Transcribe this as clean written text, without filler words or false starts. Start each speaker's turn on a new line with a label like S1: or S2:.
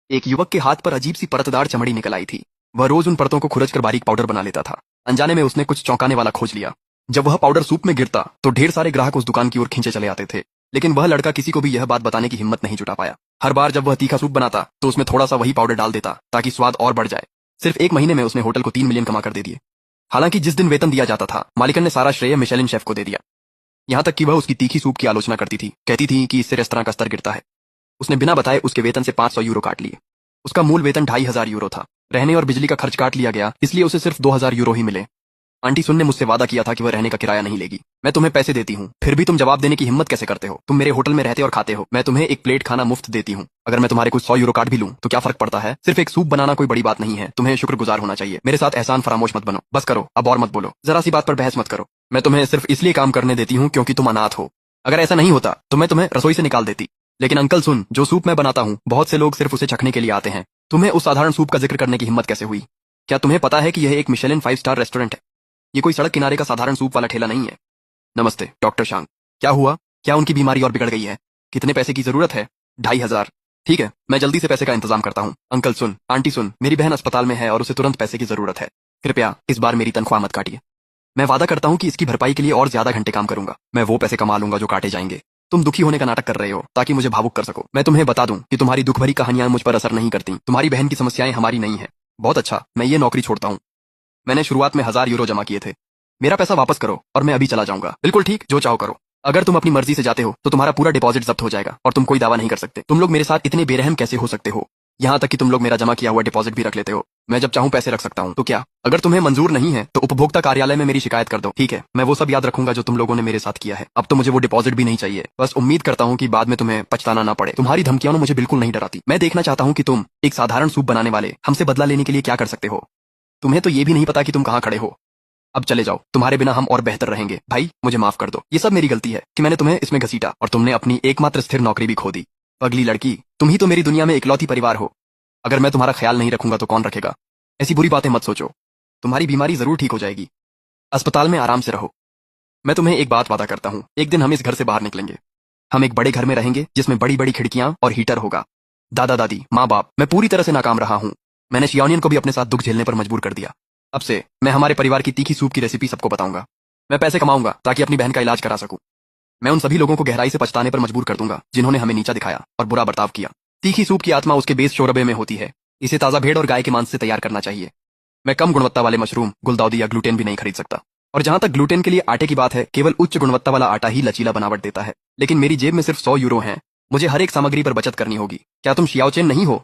S1: एक युवक के हाथ पर अजीब सी परतदार चमड़ी निकल आई थी। वह रोज उन परतों को खुरच कर बारीक पाउडर बना लेता था। अनजाने में उसने कुछ चौंकाने वाला खोज लिया। जब वह पाउडर सूप में गिरता तो ढेर सारे ग्राहक उस दुकान की ओर खींचे चले आते थे। लेकिन वह लड़का किसी को भी यह बात बताने की हिम्मत नहीं जुटा पाया। हर बार जब वह तीखा सूप बनाता तो उसमें थोड़ा सा वही पाउडर डाल देता ताकि स्वाद और बढ़ जाए। सिर्फ 1 महीने में उसने होटल को 3 मिलियन कमा कर दे दिए। हालांकि जिस दिन वेतन दिया जाता था मालिकन ने सारा श्रेय मिशेलिन शेफ को दे दिया। यहाँ तक कि वह उसकी तीखी सूप की आलोचना करती थी, कहती थी कि इससे रेस्तरां का स्तर गिरता है। उसने बिना बताए उसके वेतन से 500 यूरो काट लिए। उसका मूल वेतन 2500 यूरो था। रहने और बिजली का खर्च काट लिया गया, इसलिए उसे सिर्फ 2000 यूरो ही मिले। आंटी सुन ने मुझसे वादा किया था कि वह रहने का किराया नहीं लेगी। मैं तुम्हें पैसे देती हूँ, फिर भी तुम जवाब देने की हिम्मत कैसे करते हो? तुम मेरे होटल में रहते और खाते हो, मैं तुम्हें एक प्लेट खाना मुफ्त देती हूँ। अगर मैं तुम्हारे कुछ 100 यूरो काट भी लूँ तो क्या फर्क पड़ता है? सिर्फ एक सूप बनाना कोई बड़ी बात नहीं है। तुम्हें शुक्रगुजार होना चाहिए। मेरे साथ एहसान फरामोश मत बनो। बस करो, अब और मत बोलो। जरा सी बात पर बहस मत करो। मैं तुम्हें सिर्फ इसलिए काम करने देती हूँ क्योंकि तुम अनाथ हो। अगर ऐसा नहीं होता तो मैं तुम्हें रसोई से निकाल देती। लेकिन अंकल सुन, जो सूप मैं बनाता हूँ बहुत से लोग सिर्फ उसे चखने के लिए आते हैं। तुम्हें उस साधारण सूप का जिक्र करने की हिम्मत कैसे हुई? क्या तुम्हें पता है कि यह एक मिशेलिन 5 स्टार रेस्टोरेंट है? ये कोई सड़क किनारे का साधारण सूप वाला ठेला नहीं है। नमस्ते डॉक्टर शांग। क्या हुआ? क्या उनकी बीमारी और बिगड़ गई है? कितने पैसे की जरूरत है? 2500। ठीक है, मैं जल्दी से पैसे का इंतजाम करता हूँ। अंकल सुन, आंटी सुन, मेरी बहन अस्पताल में है और उसे तुरंत पैसे की जरूरत है। कृपया इस बार मेरी तनख्वाह मत काटिए। मैं वादा करता हूँ कि इसकी भरपाई के लिए और ज्यादा घंटे काम करूंगा। मैं वो पैसे कमा लूंगा जो काटे जाएंगे। तुम दुखी होने का नाटक कर रहे हो ताकि मुझे भावुक कर सको। मैं तुम्हें बता दूं कि तुम्हारी दुख भरी कहानियां मुझ पर असर नहीं करती। तुम्हारी बहन की समस्याएं हमारी नहीं है। बहुत अच्छा, मैं ये नौकरी छोड़ता हूँ। मैंने शुरुआत में 1000 यूरो जमा किए थे। मेरा पैसा वापस करो और मैं अभी चला जाऊंगा। बिल्कुल ठीक, जो चाहो करो। अगर तुम अपनी मर्जी से जाते हो तो तुम्हारा पूरा डिपॉजिट जब्त हो जाएगा और तुम कोई दावा नहीं कर सकते। तुम लोग मेरे साथ इतने बेरहम कैसे हो सकते हो? यहाँ तक कि तुम लोग मेरा जमा किया हुआ डिपॉजिट भी रख लेते हो। मैं जब चाहूं पैसे रख सकता हूं, तो क्या? अगर तुम्हें मंजूर नहीं है तो उपभोक्ता कार्यालय में मेरी शिकायत कर दो। ठीक है, मैं वो सब याद रखूंगा जो तुम लोगों ने मेरे साथ किया है। अब तो मुझे वो डिपॉजिट भी नहीं चाहिए। बस उम्मीद करता हूँ कि बाद में तुम्हें पछताना ना पड़े। तुम्हारी धमकियां मुझे बिल्कुल नहीं डराती। मैं देखना चाहता हूँ कि तुम एक साधारण सूप बनाने वाले हमसे बदला लेने के लिए क्या कर सकते हो। तुम्हें तो ये भी नहीं पता कि तुम कहाँ खड़े हो। अब चले जाओ, तुम्हारे बिना हम और बेहतर रहेंगे। भाई मुझे माफ कर दो। ये सब मेरी गलती है कि मैंने तुम्हें इसमें घसीटा और तुमने अपनी एकमात्र स्थिर नौकरी भी खो दी। पगली लड़की, तुम ही तो मेरी दुनिया में इकलौती परिवार हो। अगर मैं तुम्हारा ख्याल नहीं रखूंगा तो कौन रखेगा? ऐसी बुरी बातें मत सोचो। तुम्हारी बीमारी जरूर ठीक हो जाएगी। अस्पताल में आराम से रहो। मैं तुम्हें एक बात वादा करता हूँ, एक दिन हम इस घर से बाहर निकलेंगे। हम एक बड़े घर में रहेंगे जिसमें बड़ी बड़ी खिड़कियां और हीटर होगा। दादा दादी, माँ बाप, मैं पूरी तरह से नाकाम रहा हूँ। मैंने शियोनियन को भी अपने साथ दुख झेलने पर मजबूर कर दिया। अब से मैं हमारे परिवार की तीखी सूप की रेसिपी सबको बताऊंगा। मैं पैसे कमाऊंगा ताकि अपनी बहन का इलाज करा सकूं। मैं उन सभी लोगों को गहराई से पछताने पर मजबूर कर दूंगा जिन्होंने हमें नीचा दिखाया और बुरा बर्ताव किया। तीखी सूप की आत्मा उसके बेस शोरबे में होती है। इसे ताजा भेड़ और गाय के मांस से तैयार करना चाहिए। मैं कम गुणवत्ता वाले मशरूम, गुलदाउदी या ग्लूटेन भी नहीं खरीद सकता। और जहां तक ग्लूटेन के लिए आटे की बात है, केवल उच्च गुणवत्ता वाला आटा ही लचीला बनावट देता है। लेकिन मेरी जेब में सिर्फ 100 यूरो हैं। मुझे हर एक सामग्री पर बचत करनी होगी। क्या तुम शियाओचेन नहीं हो?